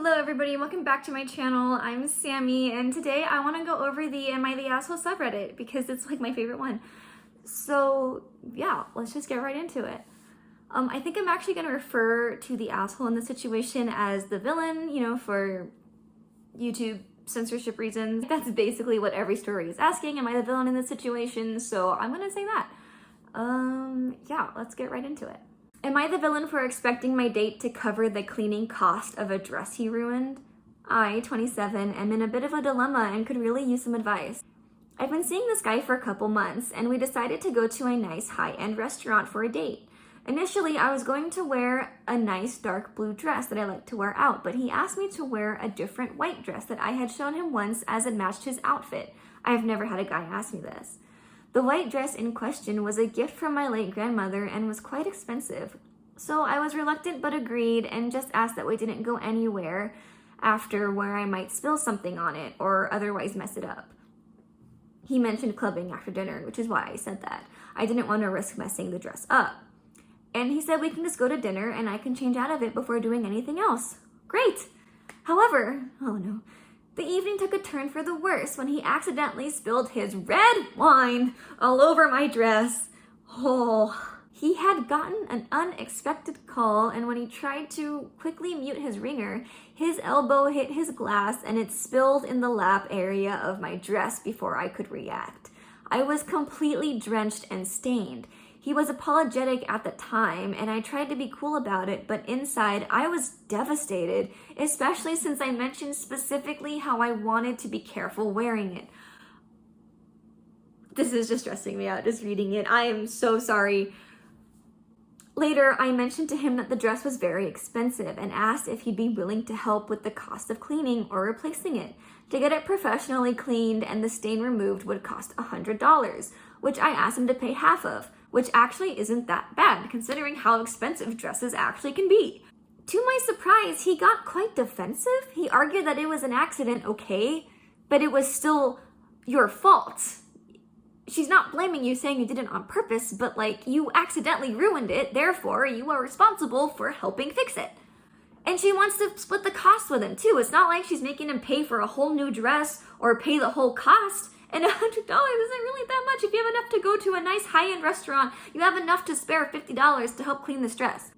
Hello everybody, welcome back to my channel. I'm Sammy, and today I want to go over the Am I the Asshole subreddit because it's like my favorite one. So yeah, let's just get right into it. I think I'm actually going to refer to the asshole in this situation as the villain, for YouTube censorship reasons. That's basically what every story is asking. Am I the villain in this situation? So I'm going to say that. Yeah, let's get right into it. Am I the villain for expecting my date to cover the cleaning cost of a dress he ruined? I, 27, am in a bit of a dilemma and could really use some advice. I've been seeing this guy for a couple months, and we decided to go to a nice high-end restaurant for a date. Initially, I was going to wear a nice dark blue dress that I like to wear out, but he asked me to wear a different white dress that I had shown him once as it matched his outfit. I've never had a guy ask me this. The white dress in question was a gift from my late grandmother and was quite expensive. So I was reluctant but agreed and just asked that we didn't go anywhere after where I might spill something on it or otherwise mess it up. He mentioned clubbing after dinner, which is why I said that. I didn't want to risk messing the dress up. And he said we can just go to dinner and I can change out of it before doing anything else. Great! However, oh no. The evening took a turn for the worse when he accidentally spilled his red wine all over my dress. Oh, he had gotten an unexpected call, and when he tried to quickly mute his ringer, his elbow hit his glass and it spilled in the lap area of my dress before I could react. I was completely drenched and stained. He was apologetic at the time, and I tried to be cool about it, but inside I was devastated, especially since I mentioned specifically how I wanted to be careful wearing it. This is just stressing me out, just reading it. I am so sorry. Later, I mentioned to him that the dress was very expensive and asked if he'd be willing to help with the cost of cleaning or replacing it. To get it professionally cleaned and the stain removed would cost $100, which I asked him to pay half of, which actually isn't that bad considering how expensive dresses actually can be. To my surprise, he got quite defensive. He argued that it was an accident, okay, but it was still your fault. She's not blaming you saying you did it on purpose, but you accidentally ruined it, therefore you are responsible for helping fix it. And she wants to split the cost with him too. It's not like she's making him pay for a whole new dress or pay the whole cost. And $100 isn't really that much. If you have enough to go to a nice high-end restaurant, you have enough to spare $50 to help clean this dress.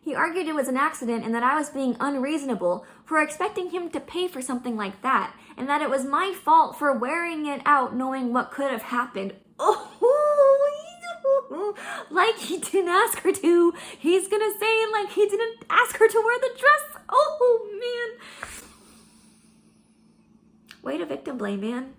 He argued it was an accident and that I was being unreasonable for expecting him to pay for something like that, and that it was my fault for wearing it out knowing what could have happened. Oh, like he didn't ask her to. He's gonna say like he didn't ask her to wear the dress. Oh, man. Way to victim blame, man.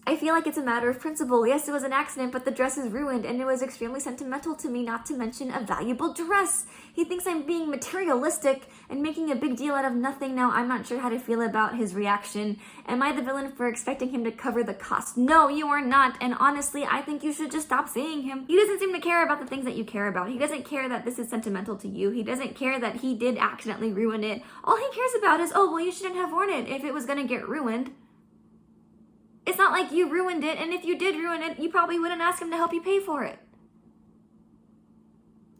I feel like it's a matter of principle. Yes, it was an accident, but the dress is ruined, and it was extremely sentimental to me, not to mention a valuable dress. He thinks I'm being materialistic and making a big deal out of nothing. Now, I'm not sure how to feel about his reaction. Am I the villain for expecting him to cover the cost? No, you are not, and honestly, I think you should just stop seeing him. He doesn't seem to care about the things that you care about. He doesn't care that this is sentimental to you. He doesn't care that he did accidentally ruin it. All he cares about is, oh, well, you shouldn't have worn it if it was gonna get ruined. It's not like you ruined it, and if you did ruin it, you probably wouldn't ask him to help you pay for it.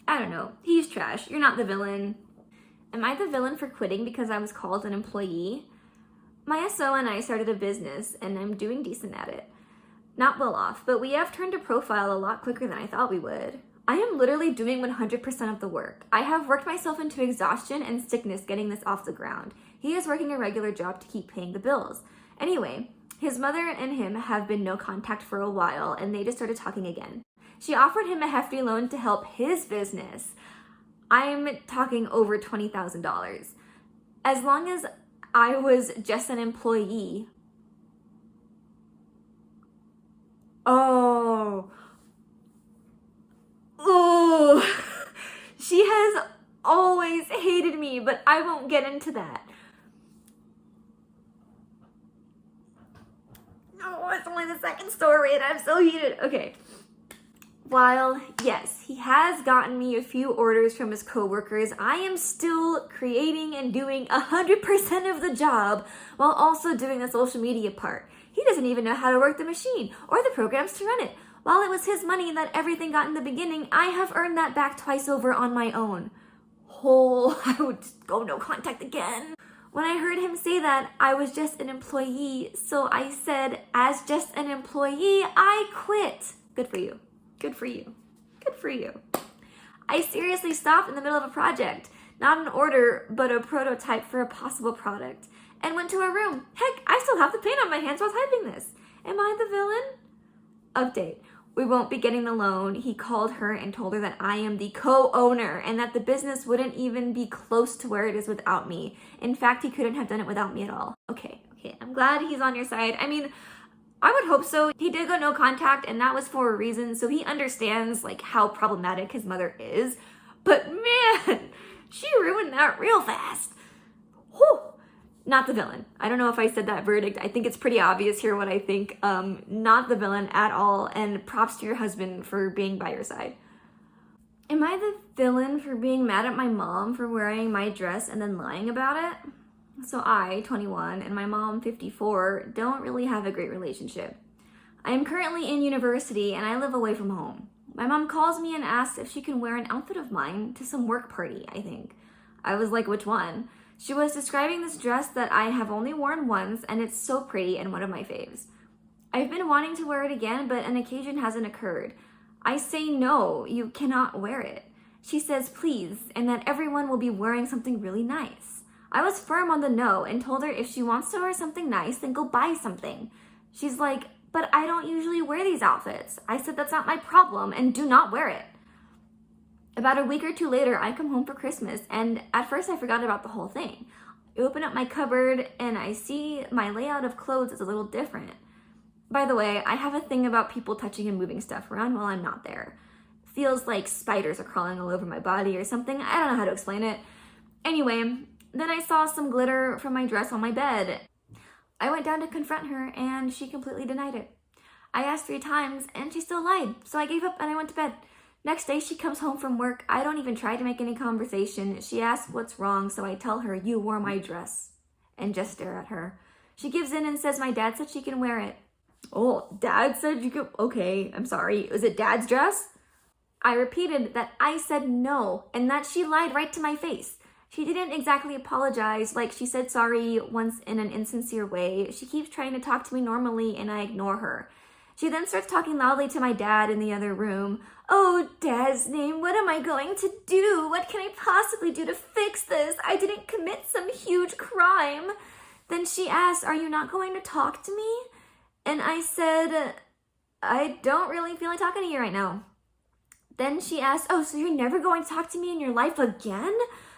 I don't know. He's trash. You're not the villain. Am I the villain for quitting because I was called an employee? My SO and I started a business, and I'm doing decent at it. Not well off, but we have turned a profile a lot quicker than I thought we would. I am literally doing 100% of the work. I have worked myself into exhaustion and sickness getting this off the ground. He is working a regular job to keep paying the bills. Anyway, his mother and him have been no contact for a while, and they just started talking again. She offered him a hefty loan to help his business. I'm talking over $20,000. As long as I was just an employee. Oh. She has always hated me, but I won't get into that. Oh, it's only the second story and I'm so heated. Okay. While, yes, he has gotten me a few orders from his coworkers, I am still creating and doing 100% of the job while also doing the social media part. He doesn't even know how to work the machine or the programs to run it. While it was his money that everything got in the beginning, I have earned that back twice over on my own. whole, I would go no contact again. When I heard him say that, I was just an employee, so I said, as just an employee, I quit. Good for you. Good for you. Good for you. I seriously stopped in the middle of a project, not an order, but a prototype for a possible product, and went to a room. Heck, I still have the paint on my hands while typing this. Am I the villain? Update. We won't be getting the loan. He called her and told her that I am the co-owner and that the business wouldn't even be close to where it is without me. In fact, he couldn't have done it without me at all. Okay. I'm glad he's on your side. I mean, I would hope so. He did go no contact, and that was for a reason, so he understands like how problematic his mother is. But man, she ruined that real fast. Whew. Not the villain. I don't know if I said that verdict. I think it's pretty obvious here what I think. Not the villain at all, and props to your husband for being by your side. Am I the villain for being mad at my mom for wearing my dress and then lying about it? So I, 21, and my mom, 54, don't really have a great relationship. I am currently in university and I live away from home. My mom calls me and asks if she can wear an outfit of mine to some work party, I think. I was like, which one? She was describing this dress that I have only worn once, and it's so pretty and one of my faves. I've been wanting to wear it again, but an occasion hasn't occurred. I say no, you cannot wear it. She says please, and that everyone will be wearing something really nice. I was firm on the no and told her if she wants to wear something nice, then go buy something. She's like, but I don't usually wear these outfits. I said that's not my problem and do not wear it. About a week or two later, I come home for Christmas, and at first I forgot about the whole thing. I open up my cupboard and I see my layout of clothes is a little different. By the way, I have a thing about people touching and moving stuff around while I'm not there. Feels like spiders are crawling all over my body or something. I don't know how to explain it. Anyway, then I saw some glitter from my dress on my bed. I went down to confront her and she completely denied it. I asked 3 times and she still lied, so I gave up and I went to bed. Next day, she comes home from work. I don't even try to make any conversation. She asks what's wrong, so I tell her, you wore my dress, and just stare at her. She gives in and says my dad said she can wear it. Oh, dad said you could? Okay, I'm sorry. Is it dad's dress? I repeated that I said no, and that she lied right to my face. She didn't exactly apologize, like she said sorry once in an insincere way. She keeps trying to talk to me normally, and I ignore her. She then starts talking loudly to my dad in the other room. Oh, Dad's name, what am I going to do? What can I possibly do to fix this? I didn't commit some huge crime. Then she asked, are you not going to talk to me? And I said, I don't really feel like talking to you right now. Then she asked, oh, so you're never going to talk to me in your life again?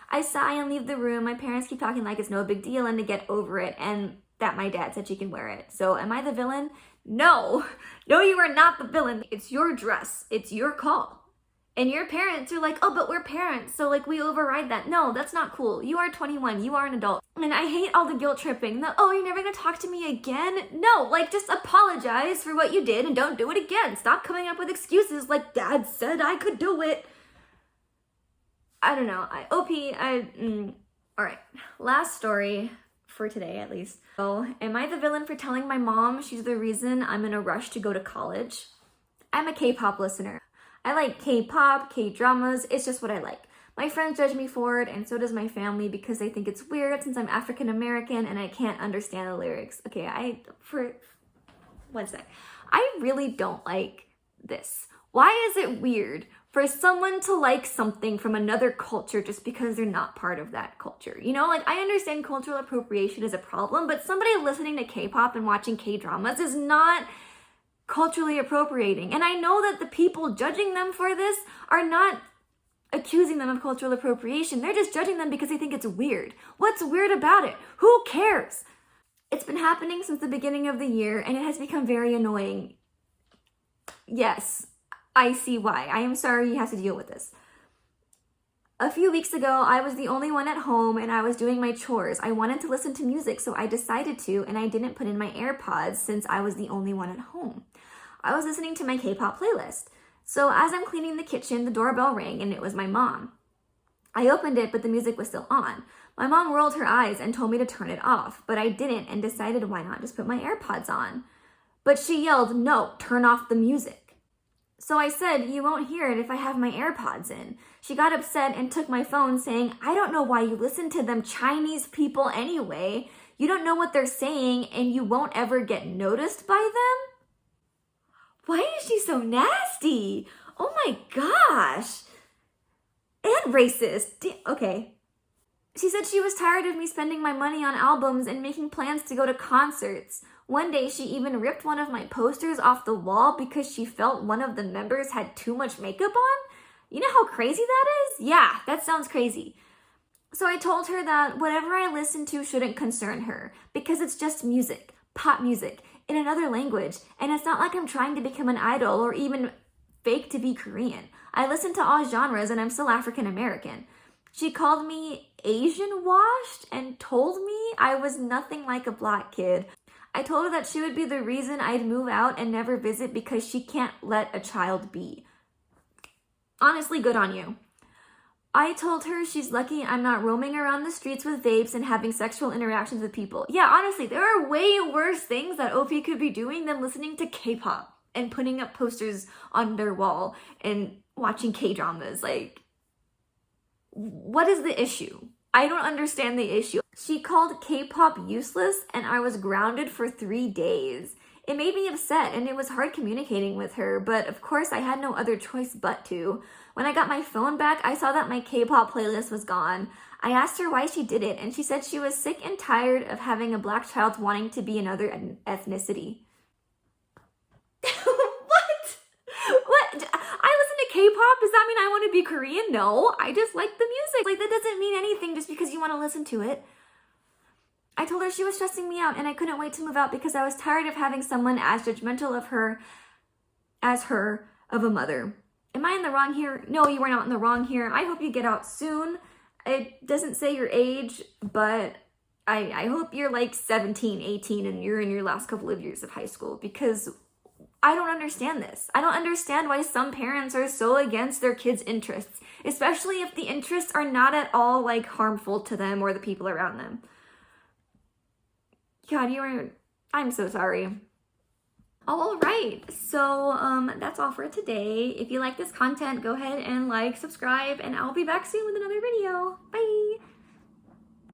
I sigh and leave the room. My parents keep talking like it's no big deal and to get over it, and that my dad said she can wear it. So am I the villain? No, you are not the villain. It's your dress. It's your call. And your parents are like, oh, but we're parents, so like we override that. No, that's not cool. You are 21. You are an adult. And I hate all the guilt tripping. Oh, you're never gonna talk to me again? No, like just apologize for what you did and don't do it again. Stop coming up with excuses like dad said I could do it. I don't know. All right, last story. For today at least. So, am I the villain for telling my mom she's the reason I'm in a rush to go to college? I'm a K-pop listener. I like K-pop, K-dramas, it's just what I like. My friends judge me for it, and so does my family because they think it's weird since I'm African American and I can't understand the lyrics. Okay, one sec. I really don't like this. Why is it weird for someone to like something from another culture just because they're not part of that culture? You know, like I understand cultural appropriation is a problem, but somebody listening to K-pop and watching K-dramas is not culturally appropriating. And I know that the people judging them for this are not accusing them of cultural appropriation. They're just judging them because they think it's weird. What's weird about it? Who cares? It's been happening since the beginning of the year and it has become very annoying. Yes. I see why. I am sorry you have to deal with this. A few weeks ago, I was the only one at home and I was doing my chores. I wanted to listen to music, so I decided to, and I didn't put in my AirPods since I was the only one at home. I was listening to my K-pop playlist. So as I'm cleaning the kitchen, the doorbell rang and it was my mom. I opened it, but the music was still on. My mom rolled her eyes and told me to turn it off, but I didn't and decided why not just put my AirPods on. But she yelled, no, turn off the music. So I said, you won't hear it if I have my AirPods in. She got upset and took my phone saying, I don't know why you listen to them Chinese people anyway. You don't know what they're saying and you won't ever get noticed by them? Why is she so nasty? Oh my gosh. And racist. Okay. She said she was tired of me spending my money on albums and making plans to go to concerts. One day, she even ripped one of my posters off the wall because she felt one of the members had too much makeup on. You know how crazy that is? Yeah, that sounds crazy. So I told her that whatever I listen to shouldn't concern her because it's just music, pop music, in another language, and it's not like I'm trying to become an idol or even fake to be Korean. I listen to all genres and I'm still African American. She called me Asian washed and told me I was nothing like a black kid. I told her that she would be the reason I'd move out and never visit because she can't let a child be. Honestly, good on you. I told her she's lucky I'm not roaming around the streets with vapes and having sexual interactions with people. Yeah, honestly, there are way worse things that OP could be doing than listening to K-pop and putting up posters on their wall and watching K-dramas. Like, what is the issue? I don't understand the issue. She called K-pop useless and I was grounded for 3 days. It made me upset and it was hard communicating with her, but of course I had no other choice but to. When I got my phone back, I saw that my K-pop playlist was gone. I asked her why she did it and she said she was sick and tired of having a black child wanting to be another ethnicity. What? I listen to K-pop? Does that mean I want to be Korean? No, I just like the music. Like, that doesn't mean anything just because you want to listen to it. I told her she was stressing me out and I couldn't wait to move out because I was tired of having someone as judgmental of her as her of a mother. Am I in the wrong here? No, you are not in the wrong here. I hope you get out soon. It doesn't say your age, but I hope you're like 17, 18 and you're in your last couple of years of high school because I don't understand this. I don't understand why some parents are so against their kids' interests, especially if the interests are not at all like harmful to them or the people around them. God, I'm so sorry. All right, so that's all for today. If you like this content, go ahead and like, subscribe, and I'll be back soon with another video. Bye.